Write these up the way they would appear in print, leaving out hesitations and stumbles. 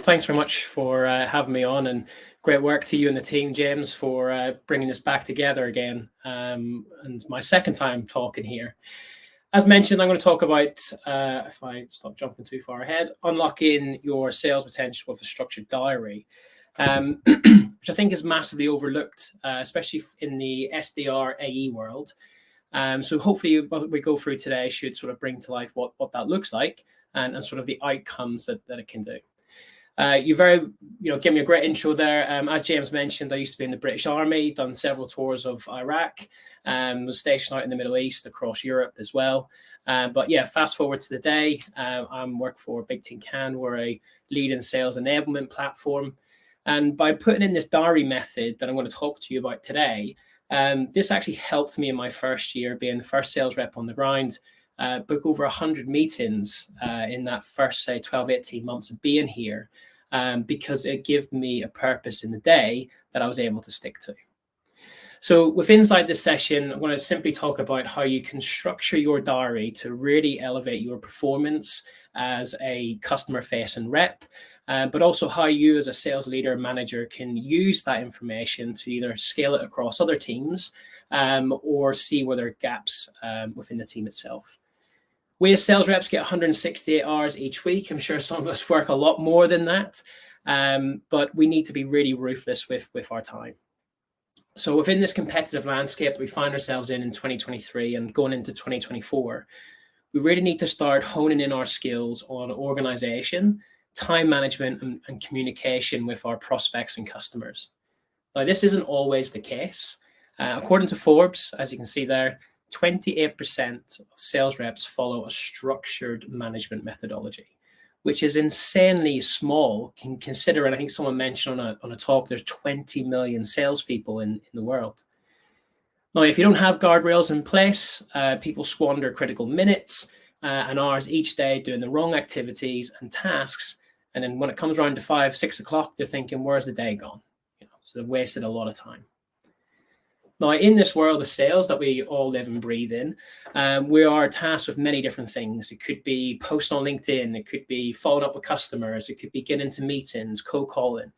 thanks very much for having me on, and great work to you and the team, James, for bringing this back together again. And my second time talking here. As mentioned, I'm going to talk about, if I stop jumping too far ahead, unlocking your sales potential with a structured diary, which I think is massively overlooked, especially in the SDR AE world. So hopefully what we go through today should sort of bring to life what that looks like and sort of the outcomes that it can do. You gave me a great intro there. As James mentioned, I used to be in the British Army, done several tours of Iraq, was stationed out in the Middle East, across Europe as well. But yeah, fast forward to the day, I'm work for Big Team Can. We're a leading sales enablement platform. And by putting in this diary method that I'm going to talk to you about today, this actually helped me in my first year being the first sales rep on the ground, book over 100 meetings in that first, say, 12, 18 months of being here, because it gave me a purpose in the day that I was able to stick to. So inside this session, I'm going to simply talk about how you can structure your diary to really elevate your performance as a customer-facing rep, but also how you as a sales leader, manager can use that information to either scale it across other teams or see where there are gaps within the team itself. We as sales reps get 168 hours each week. I'm sure some of us work a lot more than that, but we need to be really ruthless with our time. So within this competitive landscape that we find ourselves in 2023 and going into 2024, we really need to start honing in our skills on organization, time management, and communication with our prospects and customers. Now, this isn't always the case. According to Forbes, as you can see there, 28% of sales reps follow a structured management methodology, which is insanely small, considering, I think someone mentioned on a talk, there's 20 million salespeople in the world. Now, if you don't have guardrails in place, people squander critical minutes and hours each day doing the wrong activities and tasks. And then when it comes around to 5, 6 o'clock, they're thinking, where's the day gone? So they've wasted a lot of time. Now, in this world of sales that we all live and breathe in, we are tasked with many different things. It could be posting on LinkedIn. It could be following up with customers. It could be getting into meetings, cold calling.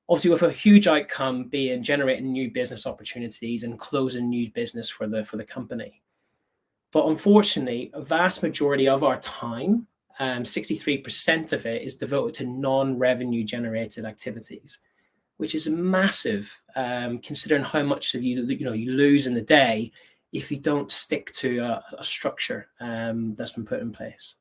Obviously, with a huge outcome being generating new business opportunities and closing new business for the company. But unfortunately, a vast majority of our time, 63% of it, is devoted to non-revenue generated activities, which is massive, considering how much of you lose in the day if you don't stick to a structure that's been put in place.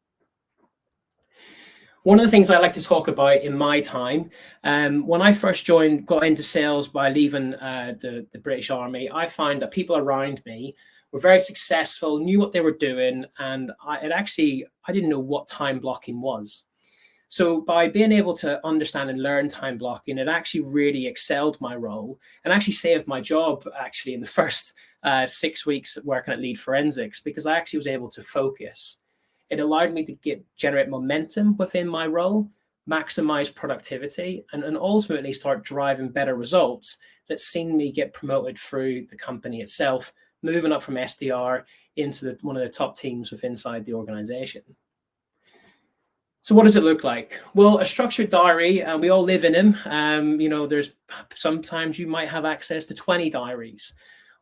One of the things I like to talk about in my time, when I first got into sales by leaving the British Army, I find that people around me were very successful, knew what they were doing, and I didn't know what time blocking was. So by being able to understand and learn time blocking, it actually really excelled my role and actually saved my job actually in the first 6 weeks working at Lead Forensics, because I actually was able to focus. It allowed me to generate momentum within my role, maximize productivity, and ultimately start driving better results that seen me get promoted through the company itself, moving up from SDR into one of the top teams inside the organization. So what does it look like? Well, a structured diary, and we all live in them. There's sometimes you might have access to 20 diaries.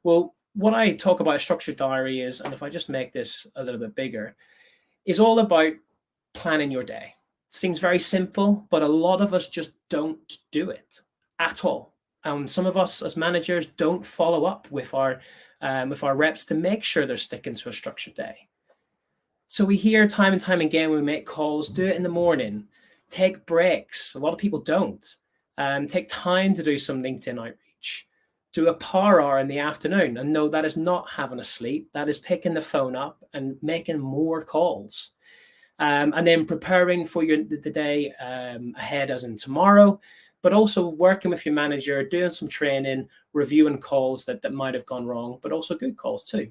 Well, what I talk about a structured diary is, and if I just make this a little bit bigger, is all about planning your day. It seems very simple, but a lot of us just don't do it at all. And some of us as managers don't follow up with our reps to make sure they're sticking to a structured day. So we hear time and time again when we make calls, do it in the morning, take breaks. A lot of people don't. Take time to do some LinkedIn outreach, do a power hour in the afternoon. And no, that is not having a sleep. That is picking the phone up and making more calls. And then preparing for the day ahead, as in tomorrow, but also working with your manager, doing some training, reviewing calls that might have gone wrong, but also good calls too.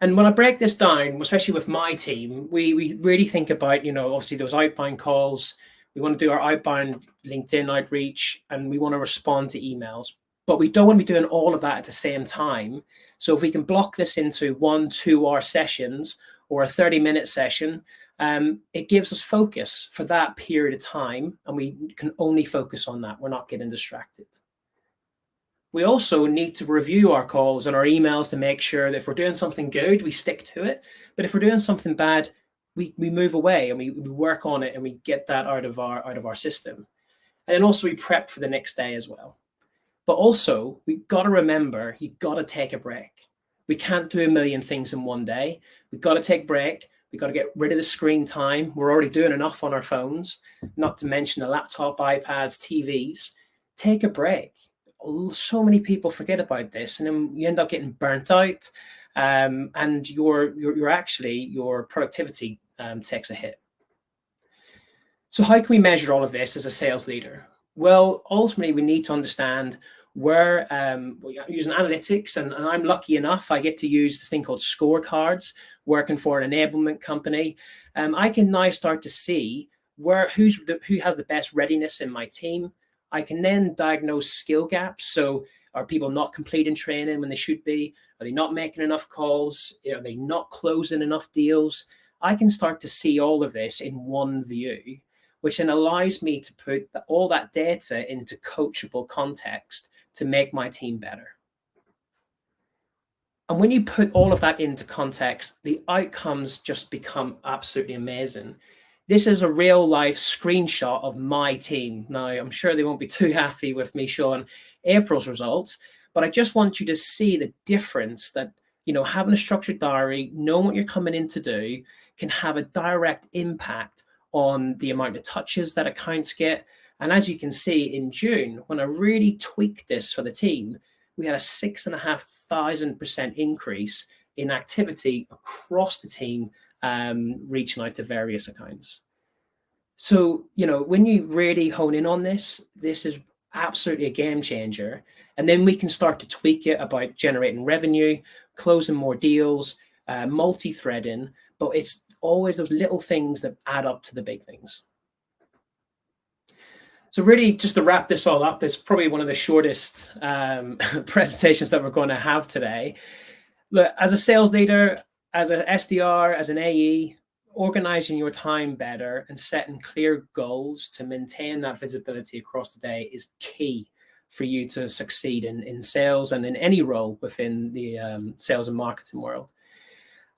And when I break this down, especially with my team, we really think about, obviously those outbound calls. We want to do our outbound LinkedIn outreach, and we want to respond to emails. But we don't want to be doing all of that at the same time. So if we can block this into 1-2 hour sessions or a 30-minute session, it gives us focus for that period of time, and we can only focus on that. We're not getting distracted. We also need to review our calls and our emails to make sure that if we're doing something good, we stick to it. But if we're doing something bad, we move away and we work on it and we get that out of our system. And then also we prep for the next day as well. But also we've got to remember, you've got to take a break. We can't do a million things in one day. We've got to take a break. We've got to get rid of the screen time. We're already doing enough on our phones, not to mention the laptop, iPads, TVs. Take a break. So many people forget about this, and then you end up getting burnt out, and your productivity takes a hit. So how can we measure all of this as a sales leader? Well, ultimately, we need to understand where we're using analytics, and I'm lucky enough, I get to use this thing called scorecards, working for an enablement company. I can now start to see who has the best readiness in my team. I can then diagnose skill gaps. So are people not completing training when they should be? Are they not making enough calls? Are they not closing enough deals? I can start to see all of this in one view, which then allows me to put all that data into coachable context to make my team better. And when you put all of that into context, the outcomes just become absolutely amazing. This is a real life screenshot of my team. Now, I'm sure they won't be too happy with me showing April's results, but I just want you to see the difference that, having a structured diary, knowing what you're coming in to do, can have a direct impact on the amount of touches that accounts get. And as you can see in June, when I really tweaked this for the team, we had a 6,500% increase in activity across the team, reaching out to various accounts. So, when you really hone in on this is absolutely a game changer. And then we can start to tweak it about generating revenue, closing more deals, multi-threading, but it's always those little things that add up to the big things. So really, just to wrap this all up, it's probably one of the shortest presentations that we're going to have today. Look, as a sales leader, as an SDR, as an AE, organizing your time better and setting clear goals to maintain that visibility across the day is key for you to succeed in sales and in any role within the sales and marketing world.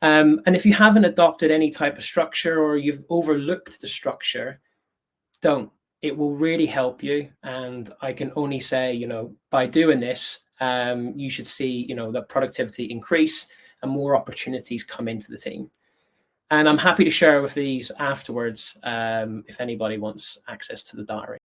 And if you haven't adopted any type of structure or you've overlooked the structure, don't. It will really help you. And I can only say, by doing this, you should see, the productivity increase and more opportunities come into the team. And I'm happy to share with these afterwards if anybody wants access to the diary.